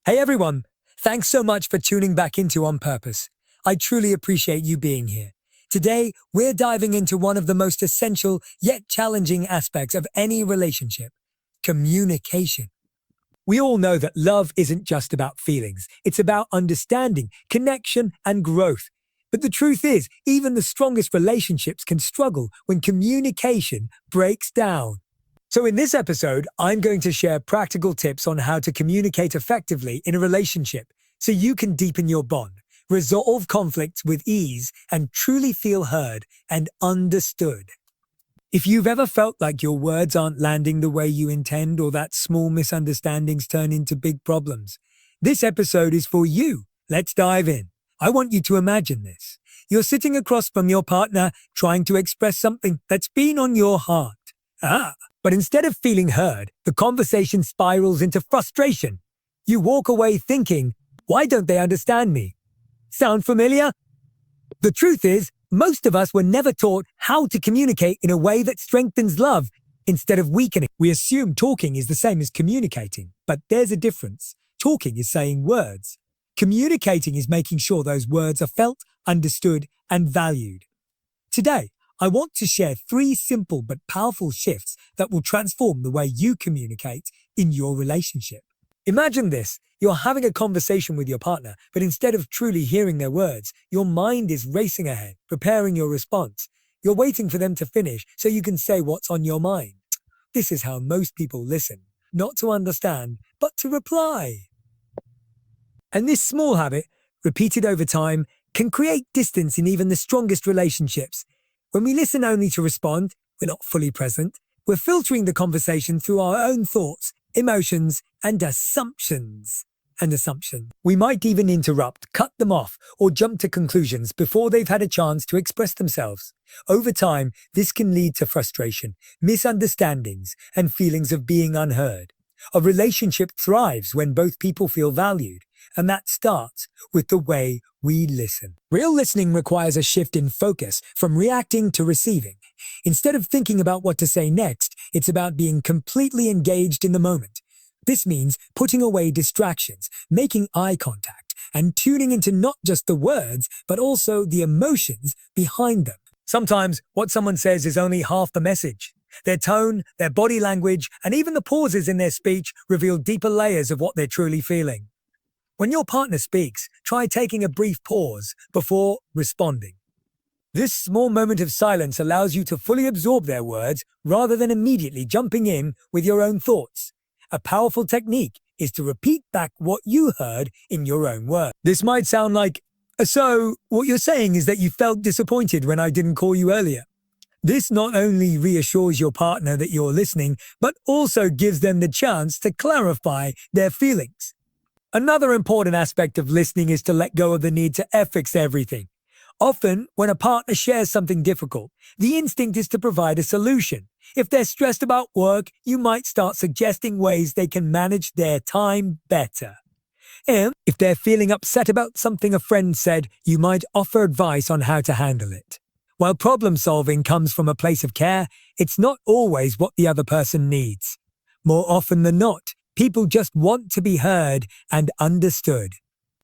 Hey everyone, thanks so much for tuning back into On Purpose. I truly appreciate you being here. Today, we're diving into one of the most essential yet challenging aspects of any relationship: communication. We all know that love isn't just about feelings, it's about understanding, connection, and growth. But the truth is, even the strongest relationships can struggle when communication breaks down. So, in this episode, I'm going to share practical tips on how to communicate effectively in a relationship so you can deepen your bond, resolve conflicts with ease, and truly feel heard and understood. If you've ever felt like your words aren't landing the way you intend or that small misunderstandings turn into big problems, this episode is for you. Let's dive in. I want you to imagine this. You're sitting across from your partner trying to express something that's been on your heart. But instead of feeling heard, the conversation spirals into frustration. You walk away thinking, why don't they understand me? Sound familiar? The truth is, most of us were never taught how to communicate in a way that strengthens love instead of weakening. We assume talking is the same as communicating, but there's a difference. Talking is saying words. Communicating is making sure those words are felt, understood, and valued. Today, I want to share 3 simple but powerful shifts that will transform the way you communicate in your relationship. Imagine this. You're having a conversation with your partner, but instead of truly hearing their words, your mind is racing ahead, preparing your response. You're waiting for them to finish so you can say what's on your mind. This is how most people listen, not to understand, but to reply. And this small habit, repeated over time, can create distance in even the strongest relationships. When we listen only to respond, we're not fully present. We're filtering the conversation through our own thoughts, emotions, and assumptions. We might even interrupt, cut them off, or jump to conclusions before they've had a chance to express themselves. Over time, this can lead to frustration, misunderstandings, and feelings of being unheard. A relationship thrives when both people feel valued, and that starts with the way we listen. Real listening requires a shift in focus from reacting to receiving. Instead of thinking about what to say next, it's about being completely engaged in the moment. This means putting away distractions, making eye contact, and tuning into not just the words, but also the emotions behind them. Sometimes what someone says is only half the message. Their tone, their body language, and even the pauses in their speech reveal deeper layers of what they're truly feeling. When your partner speaks, try taking a brief pause before responding. This small moment of silence allows you to fully absorb their words rather than immediately jumping in with your own thoughts. A powerful technique is to repeat back what you heard in your own words. This might sound like, so what you're saying is that you felt disappointed when I didn't call you earlier. This not only reassures your partner that you're listening, but also gives them the chance to clarify their feelings. Another important aspect of listening is to let go of the need to fix everything. Often, when a partner shares something difficult, the instinct is to provide a solution. If they're stressed about work, you might start suggesting ways they can manage their time better. And if they're feeling upset about something a friend said, you might offer advice on how to handle it. While problem solving comes from a place of care, it's not always what the other person needs. More often than not, people just want to be heard and understood.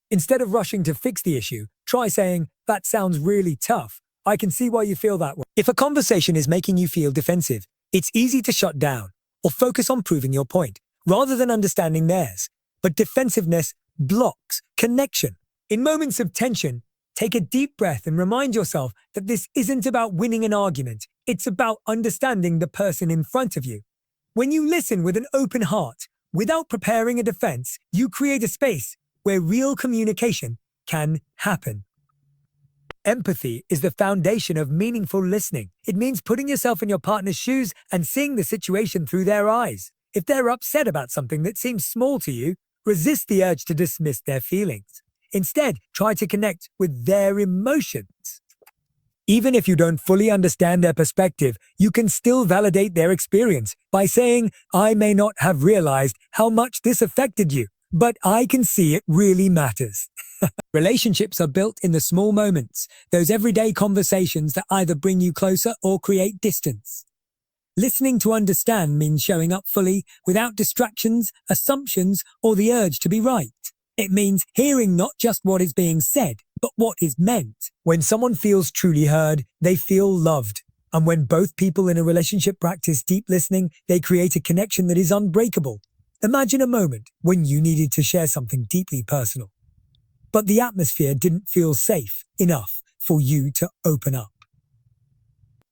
Instead of rushing to fix the issue, try saying, that sounds really tough. I can see why you feel that way. If a conversation is making you feel defensive, it's easy to shut down or focus on proving your point rather than understanding theirs. But defensiveness blocks connection. In moments of tension, take a deep breath and remind yourself that this isn't about winning an argument. It's about understanding the person in front of you. When you listen with an open heart, without preparing a defense, you create a space where real communication can happen. Empathy is the foundation of meaningful listening. It means putting yourself in your partner's shoes and seeing the situation through their eyes. If they're upset about something that seems small to you, resist the urge to dismiss their feelings. Instead, try to connect with their emotions. Even if you don't fully understand their perspective, you can still validate their experience by saying, I may not have realized how much this affected you, but I can see it really matters. Relationships are built in the small moments, those everyday conversations that either bring you closer or create distance. Listening to understand means showing up fully without distractions, assumptions, or the urge to be right. It means hearing not just what is being said, but what is meant. When someone feels truly heard, they feel loved. And when both people in a relationship practice deep listening, they create a connection that is unbreakable. Imagine a moment when you needed to share something deeply personal, but the atmosphere didn't feel safe enough for you to open up.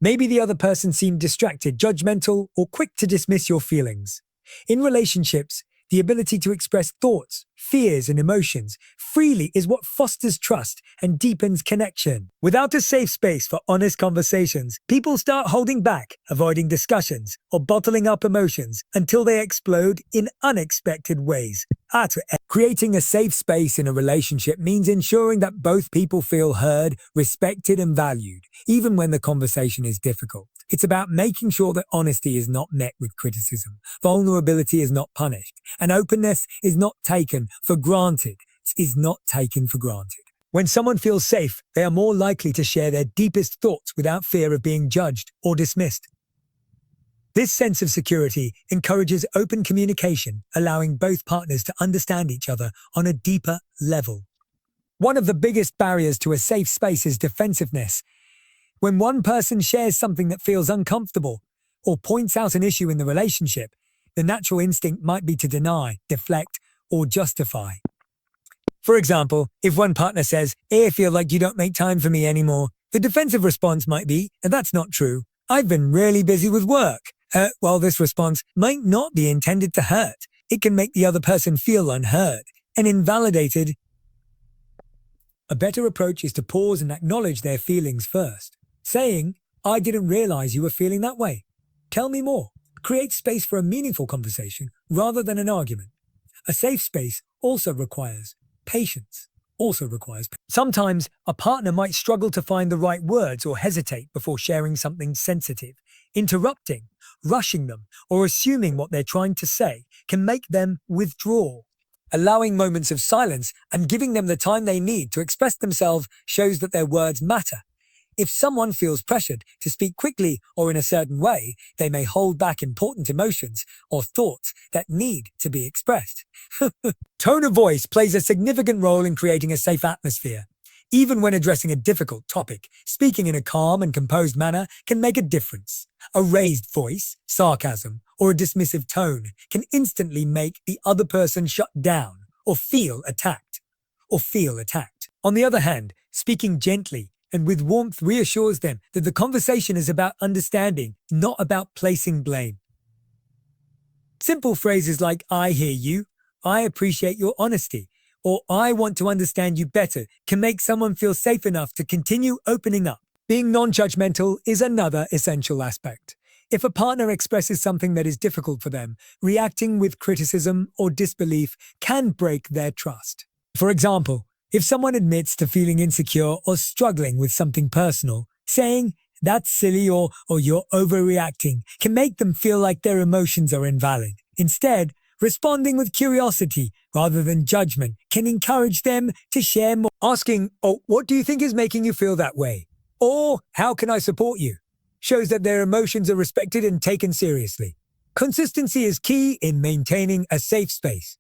Maybe the other person seemed distracted, judgmental, or quick to dismiss your feelings. In relationships, the ability to express thoughts, fears, and emotions freely is what fosters trust and deepens connection. Without a safe space for honest conversations, people start holding back, avoiding discussions, or bottling up emotions until they explode in unexpected ways. Creating a safe space in a relationship means ensuring that both people feel heard, respected, and valued, even when the conversation is difficult. It's about making sure that honesty is not met with criticism, vulnerability is not punished, and openness is not taken for granted. When someone feels safe, they are more likely to share their deepest thoughts without fear of being judged or dismissed. This sense of security encourages open communication, allowing both partners to understand each other on a deeper level. One of the biggest barriers to a safe space is defensiveness. When one person shares something that feels uncomfortable or points out an issue in the relationship, the natural instinct might be to deny, deflect, or justify. For example, if one partner says, "I feel like you don't make time for me anymore," the defensive response might be, "That's not true. I've been really busy with work." While this response might not be intended to hurt, it can make the other person feel unheard and invalidated. A better approach is to pause and acknowledge their feelings first. Saying, "I didn't realize you were feeling that way. Tell me more." Creates space for a meaningful conversation rather than an argument. A safe space also requires patience. Sometimes a partner might struggle to find the right words or hesitate before sharing something sensitive. Interrupting, rushing them, or assuming what they're trying to say can make them withdraw. Allowing moments of silence and giving them the time they need to express themselves shows that their words matter. If someone feels pressured to speak quickly or in a certain way, they may hold back important emotions or thoughts that need to be expressed. Tone of voice plays a significant role in creating a safe atmosphere. Even when addressing a difficult topic, speaking in a calm and composed manner can make a difference. A raised voice, sarcasm, or a dismissive tone can instantly make the other person shut down or feel attacked. On the other hand, speaking gently and with warmth reassures them that the conversation is about understanding, not about placing blame. Simple phrases like "I hear you," "I appreciate your honesty," or "I want to understand you better" can make someone feel safe enough to continue opening up. Being non-judgmental is another essential aspect. If a partner expresses something that is difficult for them, reacting with criticism or disbelief can break their trust. For example, if someone admits to feeling insecure or struggling with something personal, saying, "That's silly," or "You're overreacting," can make them feel like their emotions are invalid. Instead, responding with curiosity rather than judgment can encourage them to share more. Asking, "Oh, what do you think is making you feel that way?" or "How can I support you?" shows that their emotions are respected and taken seriously. Consistency is key in maintaining a safe space.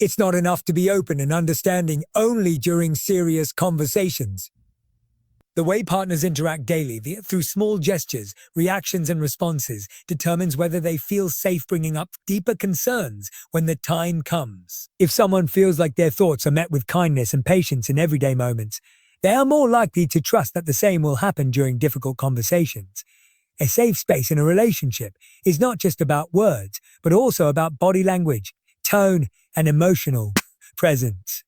It's not enough to be open and understanding only during serious conversations. The way partners interact daily, through small gestures, reactions, and responses, determines whether they feel safe bringing up deeper concerns when the time comes. If someone feels like their thoughts are met with kindness and patience in everyday moments, they are more likely to trust that the same will happen during difficult conversations. A safe space in a relationship is not just about words, but also about body language, tone, and emotional presence.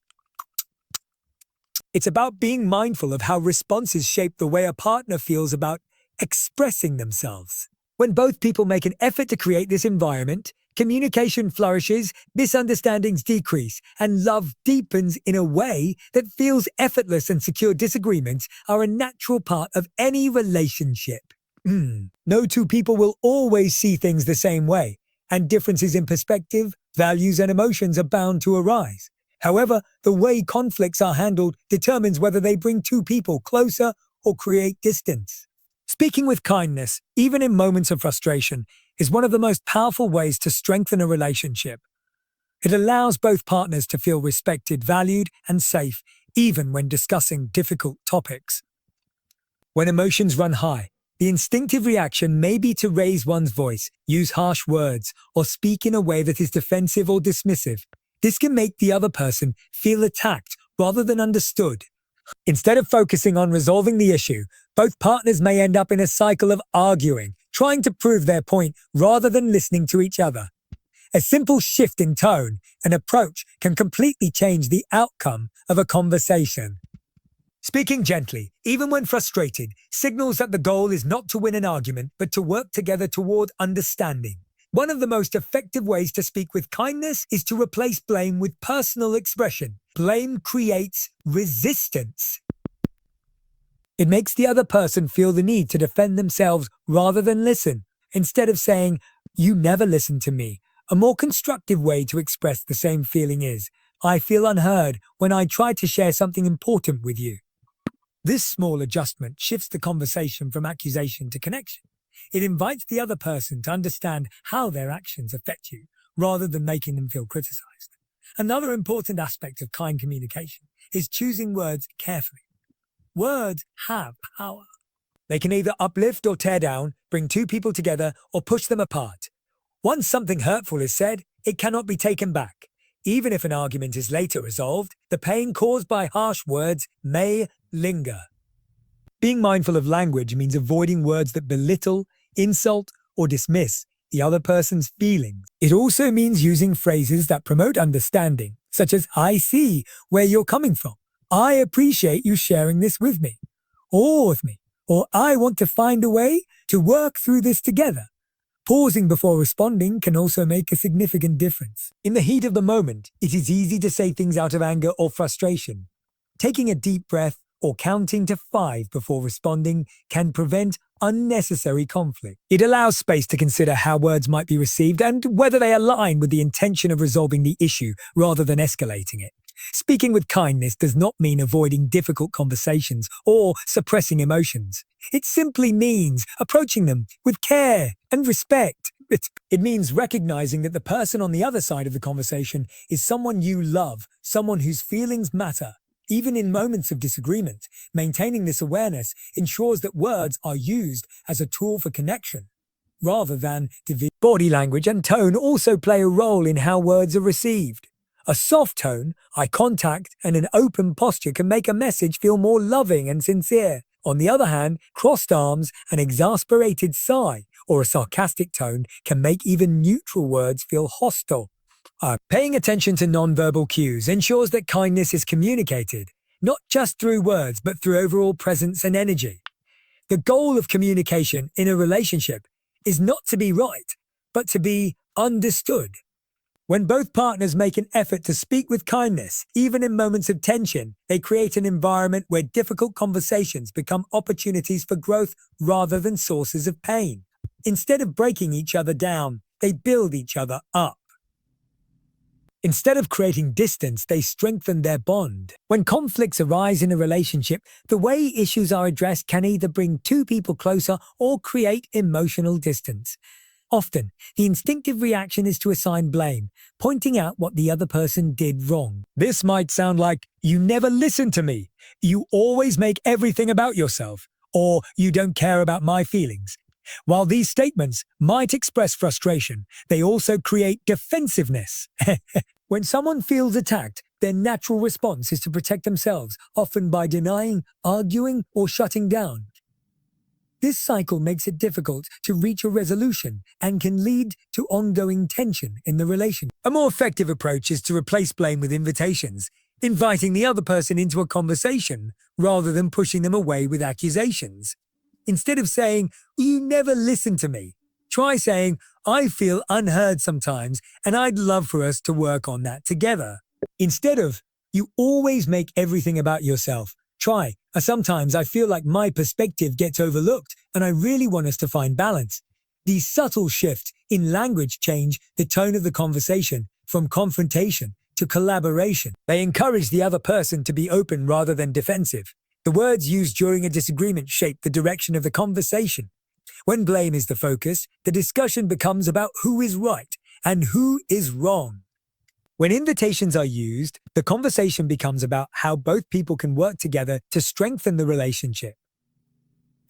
It's about being mindful of how responses shape the way a partner feels about expressing themselves. When both people make an effort to create this environment, communication flourishes, misunderstandings decrease, and love deepens in a way that feels effortless, and secure disagreements are a natural part of any relationship. No two people will always see things the same way, and differences in perspective, values, and emotions are bound to arise. However, the way conflicts are handled determines whether they bring two people closer or create distance. Speaking with kindness, even in moments of frustration, is one of the most powerful ways to strengthen a relationship. It allows both partners to feel respected, valued, and safe, even when discussing difficult topics. When emotions run high, the instinctive reaction may be to raise one's voice, use harsh words, or speak in a way that is defensive or dismissive. This can make the other person feel attacked rather than understood. Instead of focusing on resolving the issue, both partners may end up in a cycle of arguing, trying to prove their point rather than listening to each other. A simple shift in tone and approach can completely change the outcome of a conversation. Speaking gently, even when frustrated, signals that the goal is not to win an argument, but to work together toward understanding. One of the most effective ways to speak with kindness is to replace blame with personal expression. Blame creates resistance. It makes the other person feel the need to defend themselves rather than listen. Instead of saying, "You never listen to me," a more constructive way to express the same feeling is, "I feel unheard when I try to share something important with you." This small adjustment shifts the conversation from accusation to connection. It invites the other person to understand how their actions affect you, rather than making them feel criticized. Another important aspect of kind communication is choosing words carefully. Words have power. They can either uplift or tear down, bring two people together, or push them apart. Once something hurtful is said, it cannot be taken back. Even if an argument is later resolved, the pain caused by harsh words may linger. Being mindful of language means avoiding words that belittle, insult, or dismiss the other person's feelings. It also means using phrases that promote understanding, such as "I see where you're coming from," "I appreciate you sharing this with me," or "I want to find a way to work through this together." Pausing before responding can also make a significant difference. In the heat of the moment, it is easy to say things out of anger or frustration. Taking a deep breath or counting to 5 before responding can prevent unnecessary conflict. It allows space to consider how words might be received and whether they align with the intention of resolving the issue rather than escalating it. Speaking with kindness does not mean avoiding difficult conversations or suppressing emotions. It simply means approaching them with care and respect. It means recognizing that the person on the other side of the conversation is someone you love, someone whose feelings matter. Even in moments of disagreement, maintaining this awareness ensures that words are used as a tool for connection, rather than division. Body language and tone also play a role in how words are received. A soft tone, eye contact, and an open posture can make a message feel more loving and sincere. On the other hand, crossed arms, an exasperated sigh, or a sarcastic tone can make even neutral words feel hostile. Paying attention to nonverbal cues ensures that kindness is communicated, not just through words, but through overall presence and energy. The goal of communication in a relationship is not to be right, but to be understood. When both partners make an effort to speak with kindness, even in moments of tension, they create an environment where difficult conversations become opportunities for growth rather than sources of pain. Instead of breaking each other down, they build each other up. Instead of creating distance, they strengthen their bond. When conflicts arise in a relationship, the way issues are addressed can either bring two people closer or create emotional distance. Often, the instinctive reaction is to assign blame, pointing out what the other person did wrong. This might sound like, "You never listen to me," "You always make everything about yourself," or "You don't care about my feelings." While these statements might express frustration, they also create defensiveness. When someone feels attacked, their natural response is to protect themselves, often by denying, arguing, or shutting down. This cycle makes it difficult to reach a resolution and can lead to ongoing tension in the relationship. A more effective approach is to replace blame with invitations, inviting the other person into a conversation rather than pushing them away with accusations. Instead of saying, "You never listen to me," try saying, "I feel unheard sometimes, and I'd love for us to work on that together." Instead of, "You always make everything about yourself," try, "Sometimes I feel like my perspective gets overlooked, and I really want us to find balance." These subtle shifts in language change the tone of the conversation from confrontation to collaboration. They encourage the other person to be open rather than defensive. The words used during a disagreement shape the direction of the conversation. When blame is the focus, the discussion becomes about who is right and who is wrong. When invitations are used, the conversation becomes about how both people can work together to strengthen the relationship.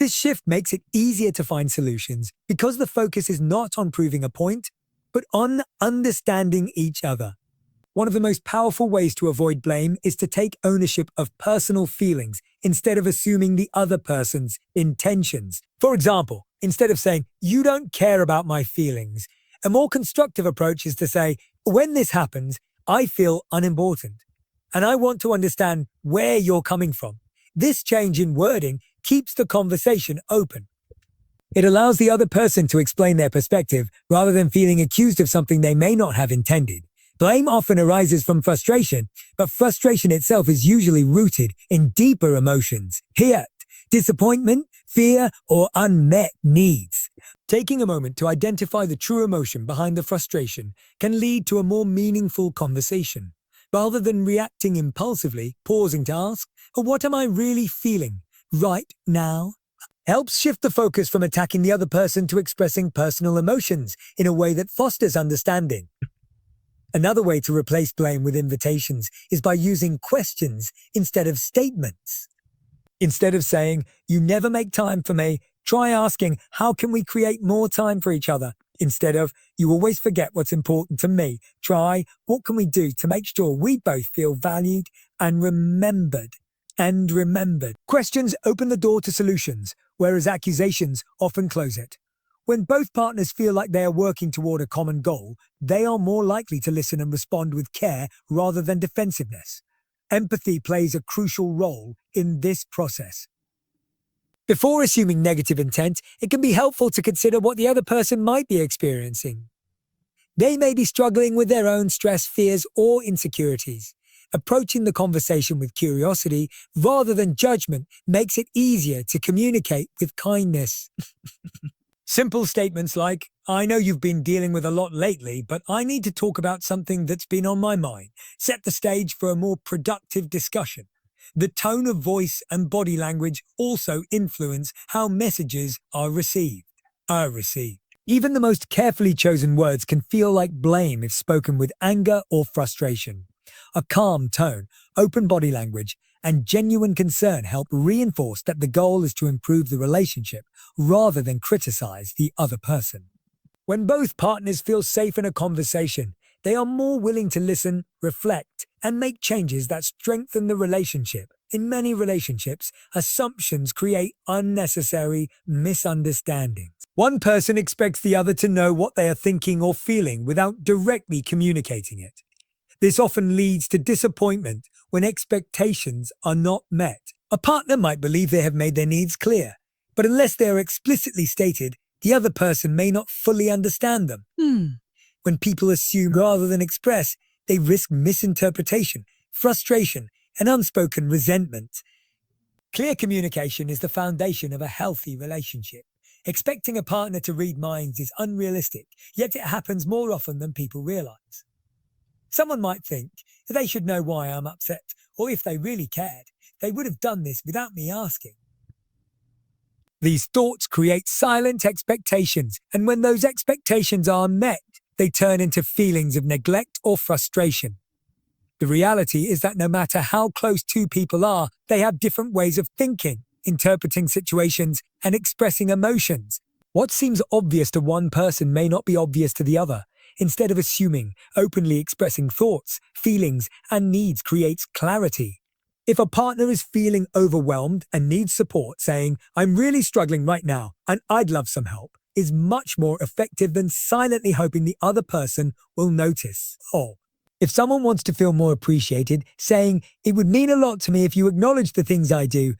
This shift makes it easier to find solutions because the focus is not on proving a point, but on understanding each other. One of the most powerful ways to avoid blame is to take ownership of personal feelings instead of assuming the other person's intentions. For example, instead of saying, "You don't care about my feelings," a more constructive approach is to say, "When this happens, I feel unimportant, and I want to understand where you're coming from." This change in wording keeps the conversation open. It allows the other person to explain their perspective rather than feeling accused of something they may not have intended. Blame often arises from frustration, but frustration itself is usually rooted in deeper emotions: hurt, disappointment, fear, or unmet needs. Taking a moment to identify the true emotion behind the frustration can lead to a more meaningful conversation. Rather than reacting impulsively, pausing to ask, "What am I really feeling right now?" helps shift the focus from attacking the other person to expressing personal emotions in a way that fosters understanding. Another way to replace blame with invitations is by using questions instead of statements. Instead of saying, "You never make time for me," try asking, "How can we create more time for each other?" Instead of, "You always forget what's important to me," try, "What can we do to make sure we both feel valued and remembered?" Questions open the door to solutions, whereas accusations often close it. When both partners feel like they are working toward a common goal, they are more likely to listen and respond with care rather than defensiveness. Empathy plays a crucial role in this process. Before assuming negative intent, it can be helpful to consider what the other person might be experiencing. They may be struggling with their own stress, fears, or insecurities. Approaching the conversation with curiosity rather than judgment makes it easier to communicate with kindness. Simple statements like, "I know you've been dealing with a lot lately, but I need to talk about something that's been on my mind," set the stage for a more productive discussion. The tone of voice and body language also influence how messages are received. Even the most carefully chosen words can feel like blame if spoken with anger or frustration. A calm tone, open body language, and genuine concern help reinforce that the goal is to improve the relationship rather than criticize the other person. When both partners feel safe in a conversation, they are more willing to listen, reflect, and make changes that strengthen the relationship. In many relationships, assumptions create unnecessary misunderstandings. One person expects the other to know what they are thinking or feeling without directly communicating it. This often leads to disappointment when expectations are not met. A partner might believe they have made their needs clear, but unless they are explicitly stated, the other person may not fully understand them. When people assume rather than express, they risk misinterpretation, frustration, and unspoken resentment. Clear communication is the foundation of a healthy relationship. Expecting a partner to read minds is unrealistic, yet it happens more often than people realize. Someone might think that they should know why I'm upset, or if they really cared, they would have done this without me asking. These thoughts create silent expectations, and when those expectations are met, they turn into feelings of neglect or frustration. The reality is that no matter how close two people are, they have different ways of thinking, interpreting situations, and expressing emotions. What seems obvious to one person may not be obvious to the other. Instead of assuming, openly expressing thoughts, feelings, and needs creates clarity. If a partner is feeling overwhelmed and needs support, saying, "I'm really struggling right now, and I'd love some help," is much more effective than silently hoping the other person will notice. If someone wants to feel more appreciated, saying, "It would mean a lot to me if you acknowledge the things I do,"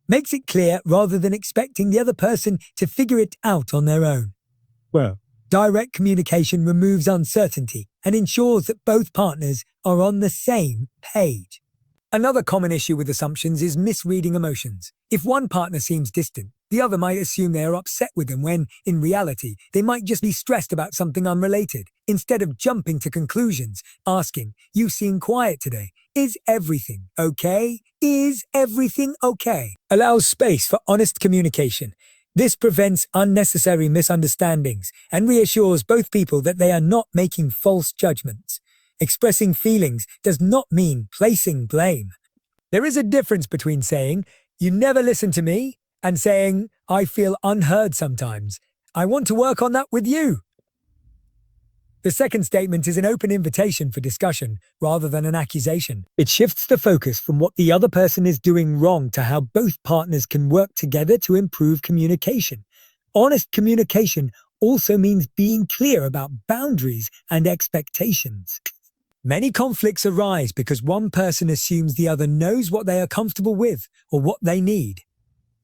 makes it clear rather than expecting the other person to figure it out on their own. Direct communication removes uncertainty and ensures that both partners are on the same page. Another common issue with assumptions is misreading emotions. If one partner seems distant, the other might assume they are upset with them when, in reality, they might just be stressed about something unrelated. Instead of jumping to conclusions, asking, "You seem quiet today. Is everything okay?" Is everything okay? Allows space for honest communication. This prevents unnecessary misunderstandings and reassures both people that they are not making false judgments. Expressing feelings does not mean placing blame. There is a difference between saying, "You never listen to me," and saying, "I feel unheard sometimes. I want to work on that with you." The second statement is an open invitation for discussion rather than an accusation. It shifts the focus from what the other person is doing wrong to how both partners can work together to improve communication. Honest communication also means being clear about boundaries and expectations. Many conflicts arise because one person assumes the other knows what they are comfortable with or what they need.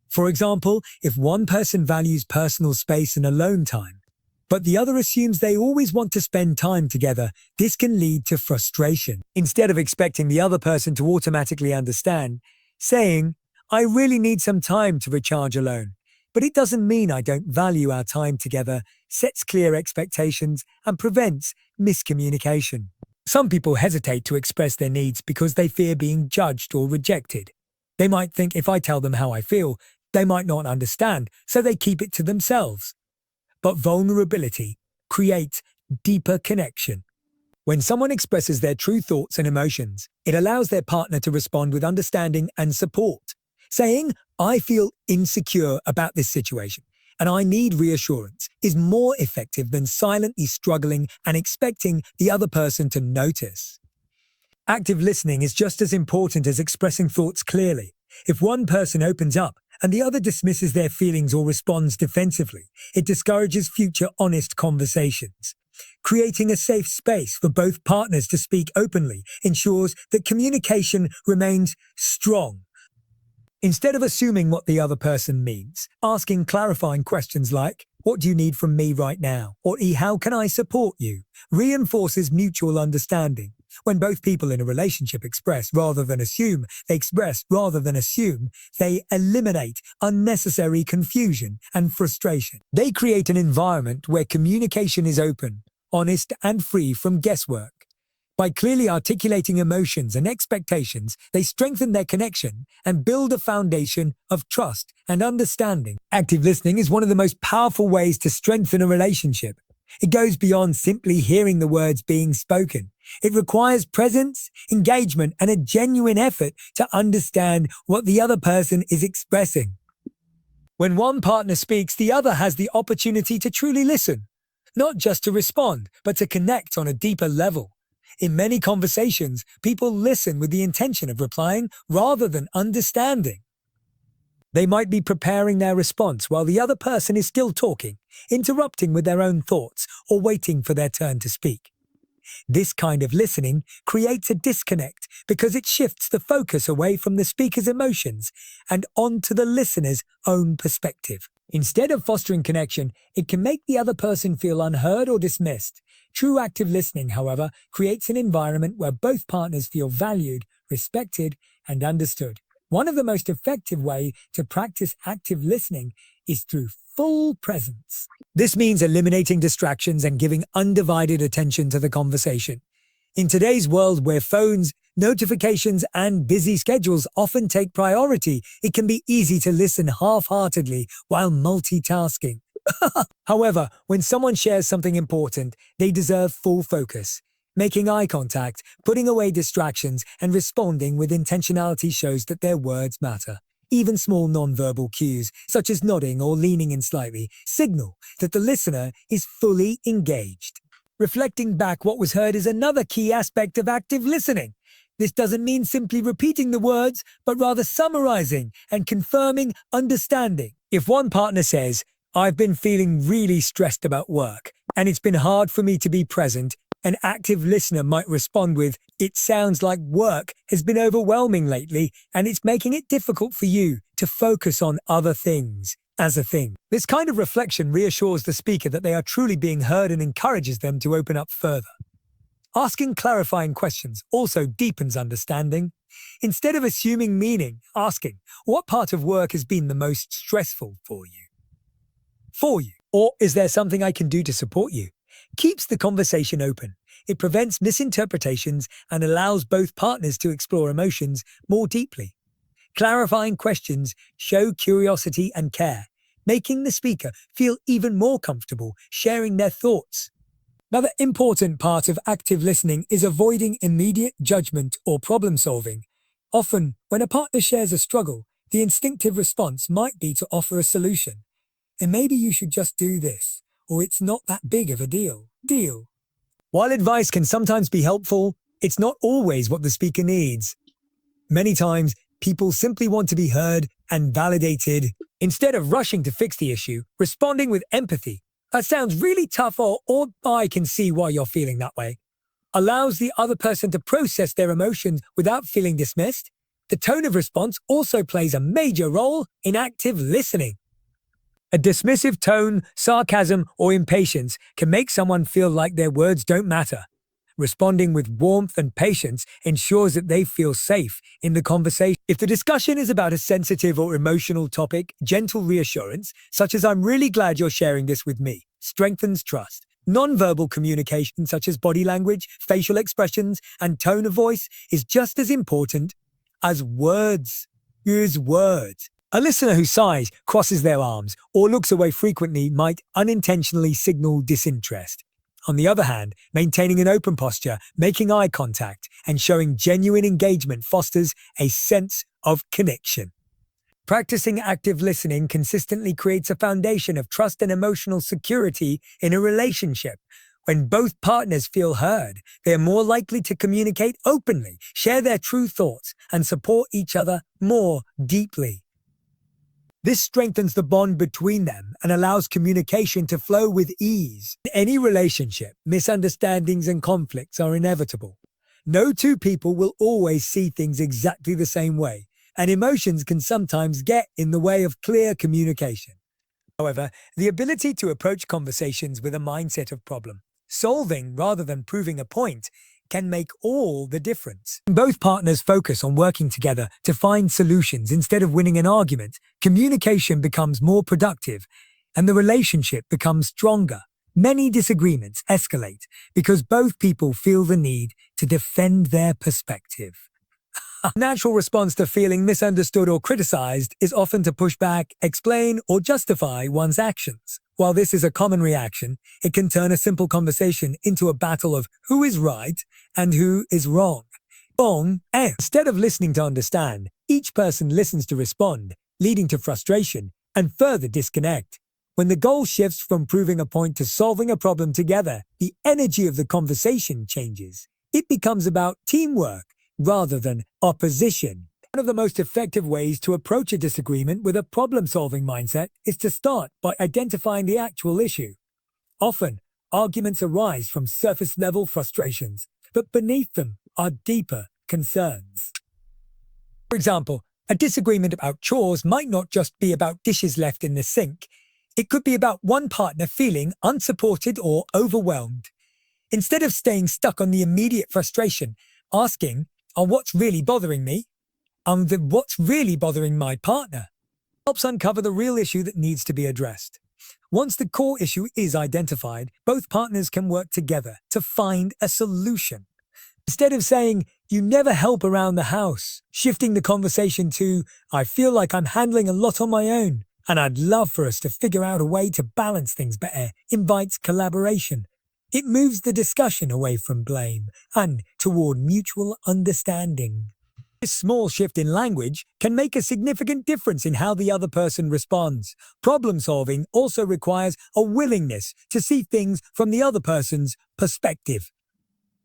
For example, if one person values personal space and alone time, but the other assumes they always want to spend time together, this can lead to frustration. Instead of expecting the other person to automatically understand, saying, "I really need some time to recharge alone, but it doesn't mean I don't value our time together," sets clear expectations and prevents miscommunication. Some people hesitate to express their needs because they fear being judged or rejected. They might think, if I tell them how I feel, they might not understand, so they keep it to themselves. But vulnerability creates deeper connection. When someone expresses their true thoughts and emotions, it allows their partner to respond with understanding and support. Saying, "I feel insecure about this situation, and I need reassurance," is more effective than silently struggling and expecting the other person to notice. Active listening is just as important as expressing thoughts clearly. If one person opens up and the other dismisses their feelings or responds defensively, it discourages future honest conversations. Creating a safe space for both partners to speak openly ensures that communication remains strong. Instead of assuming what the other person means, asking clarifying questions like, "What do you need from me right now?" or "How can I support you?" reinforces mutual understanding. When both people in a relationship express rather than assume, they eliminate unnecessary confusion and frustration. They create an environment where communication is open, honest, and free from guesswork. By clearly articulating emotions and expectations, they strengthen their connection and build a foundation of trust and understanding. Active listening is one of the most powerful ways to strengthen a relationship. It goes beyond simply hearing the words being spoken. It requires presence, engagement, and a genuine effort to understand what the other person is expressing. When one partner speaks, the other has the opportunity to truly listen, not just to respond, but to connect on a deeper level. In many conversations, people listen with the intention of replying rather than understanding. They might be preparing their response while the other person is still talking, interrupting with their own thoughts, or waiting for their turn to speak. This kind of listening creates a disconnect because it shifts the focus away from the speaker's emotions and onto the listener's own perspective. Instead of fostering connection, it can make the other person feel unheard or dismissed. True active listening, however, creates an environment where both partners feel valued, respected, and understood. One of the most effective ways to practice active listening is through full presence. This means eliminating distractions and giving undivided attention to the conversation. In today's world where phones, notifications, and busy schedules often take priority, it can be easy to listen half-heartedly while multitasking. However, when someone shares something important, they deserve full focus. Making eye contact, putting away distractions, and responding with intentionality shows that their words matter. Even small nonverbal cues, such as nodding or leaning in slightly, signal that the listener is fully engaged. Reflecting back what was heard is another key aspect of active listening. This doesn't mean simply repeating the words, but rather summarizing and confirming understanding. If one partner says, "I've been feeling really stressed about work, and it's been hard for me to be present," an active listener might respond with, "It sounds like work has been overwhelming lately, and it's making it difficult for you to focus on other things as a thing." This kind of reflection reassures the speaker that they are truly being heard and encourages them to open up further. Asking clarifying questions also deepens understanding. Instead of assuming meaning, asking, "What part of work has been the most stressful for you?" Or "Is there something I can do to support you?" keeps the conversation open. It prevents misinterpretations and allows both partners to explore emotions more deeply. Clarifying questions show curiosity and care, making the speaker feel even more comfortable sharing their thoughts. Another important part of active listening is avoiding immediate judgment or problem solving. Often, when a partner shares a struggle, the instinctive response might be to offer a solution. And maybe you should just do this, or it's not that big of a deal. While advice can sometimes be helpful, it's not always what the speaker needs. Many times, people simply want to be heard and validated. Instead of rushing to fix the issue, responding with empathy, "That sounds really tough," or "I can see why you're feeling that way," allows the other person to process their emotions without feeling dismissed. The tone of response also plays a major role in active listening. A dismissive tone, sarcasm, or impatience can make someone feel like their words don't matter. Responding with warmth and patience ensures that they feel safe in the conversation. If the discussion is about a sensitive or emotional topic, gentle reassurance, such as "I'm really glad you're sharing this with me," strengthens trust. Nonverbal communication, such as body language, facial expressions, and tone of voice, is just as important as words. A listener who sighs, crosses their arms, or looks away frequently might unintentionally signal disinterest. On the other hand, maintaining an open posture, making eye contact, and showing genuine engagement fosters a sense of connection. Practicing active listening consistently creates a foundation of trust and emotional security in a relationship. When both partners feel heard, they are more likely to communicate openly, share their true thoughts, and support each other more deeply. This strengthens the bond between them and allows communication to flow with ease. In any relationship, misunderstandings and conflicts are inevitable. No two people will always see things exactly the same way, and emotions can sometimes get in the way of clear communication. However, the ability to approach conversations with a mindset of problem solving rather than proving a point can make all the difference. When both partners focus on working together to find solutions instead of winning an argument, communication becomes more productive and the relationship becomes stronger. Many disagreements escalate because both people feel the need to defend their perspective. A natural response to feeling misunderstood or criticized is often to push back, explain, or justify one's actions. While this is a common reaction, it can turn a simple conversation into a battle of who is right and who is wrong. Instead of listening to understand, each person listens to respond, leading to frustration and further disconnect. When the goal shifts from proving a point to solving a problem together, the energy of the conversation changes. It becomes about teamwork rather than opposition. One of the most effective ways to approach a disagreement with a problem-solving mindset is to start by identifying the actual issue. Often, arguments arise from surface-level frustrations, but beneath them are deeper concerns. For example, a disagreement about chores might not just be about dishes left in the sink. It could be about one partner feeling unsupported or overwhelmed. Instead of staying stuck on the immediate frustration, asking, what's really bothering me? What's really bothering my partner? Helps uncover the real issue that needs to be addressed. Once the core issue is identified, both partners can work together to find a solution. Instead of saying, "You never help around the house," shifting the conversation to, "I feel like I'm handling a lot on my own, and I'd love for us to figure out a way to balance things better," invites collaboration. It moves the discussion away from blame and toward mutual understanding. This small shift in language can make a significant difference in how the other person responds. Problem solving also requires a willingness to see things from the other person's perspective.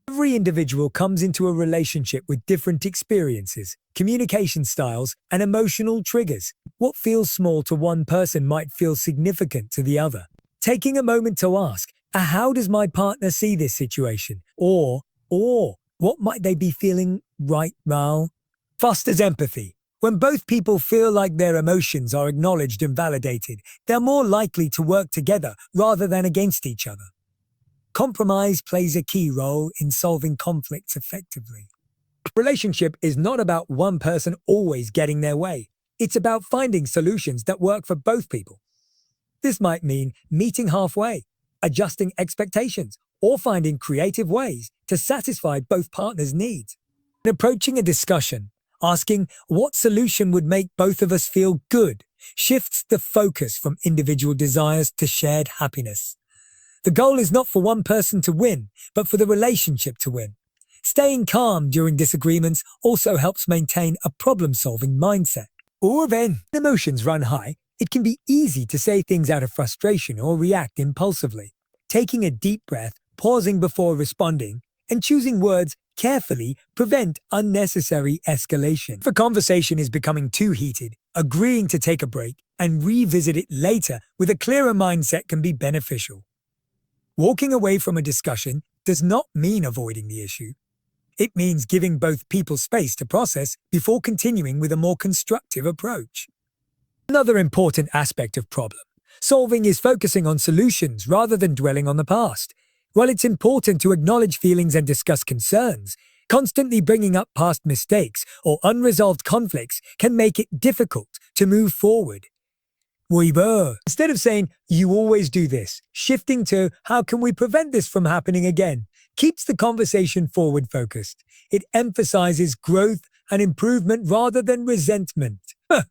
Every individual comes into a relationship with different experiences, communication styles, and emotional triggers. What feels small to one person might feel significant to the other. Taking a moment to ask, how does my partner see this situation? Or what might they be feeling right now? Fosters empathy. When both people feel like their emotions are acknowledged and validated, they're more likely to work together rather than against each other. Compromise plays a key role in solving conflicts effectively. A relationship is not about one person always getting their way. It's about finding solutions that work for both people. This might mean meeting halfway, adjusting expectations, or finding creative ways to satisfy both partners' needs. In approaching a discussion, Asking what solution would make both of us feel good shifts the focus from individual desires to shared happiness. The goal is not for one person to win, but for the relationship to win. Staying calm during disagreements also helps maintain a problem-solving mindset. Or when emotions run high, it can be easy to say things out of frustration or react impulsively. Taking a deep breath, pausing before responding, and choosing words carefully prevent unnecessary escalation. If a conversation is becoming too heated, agreeing to take a break and revisit it later with a clearer mindset can be beneficial. Walking away from a discussion does not mean avoiding the issue. It means giving both people space to process before continuing with a more constructive approach. Another important aspect of problem solving is focusing on solutions rather than dwelling on the past. While it's important to acknowledge feelings and discuss concerns, constantly bringing up past mistakes or unresolved conflicts can make it difficult to move forward. Instead of saying, "You always do this," shifting to, "How can we prevent this from happening again?" keeps the conversation forward-focused. It emphasizes growth and improvement rather than resentment.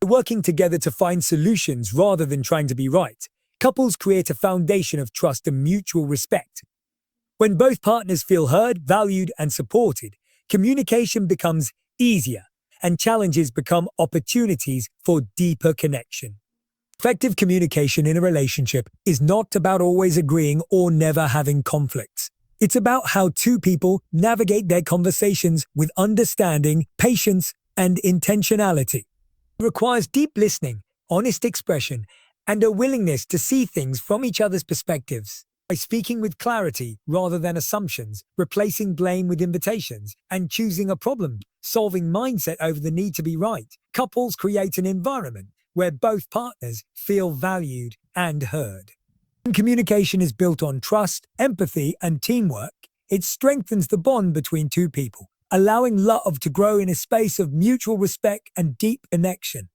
Working together to find solutions rather than trying to be right, couples create a foundation of trust and mutual respect. When both partners feel heard, valued, and supported, communication becomes easier, and challenges become opportunities for deeper connection. Effective communication in a relationship is not about always agreeing or never having conflicts. It's about how two people navigate their conversations with understanding, patience, and intentionality. It requires deep listening, honest expression, and a willingness to see things from each other's perspectives. By speaking with clarity rather than assumptions, replacing blame with invitations, and choosing a problem-solving mindset over the need to be right, couples create an environment where both partners feel valued and heard. When communication is built on trust, empathy, and teamwork, it strengthens the bond between two people, allowing love to grow in a space of mutual respect and deep connection.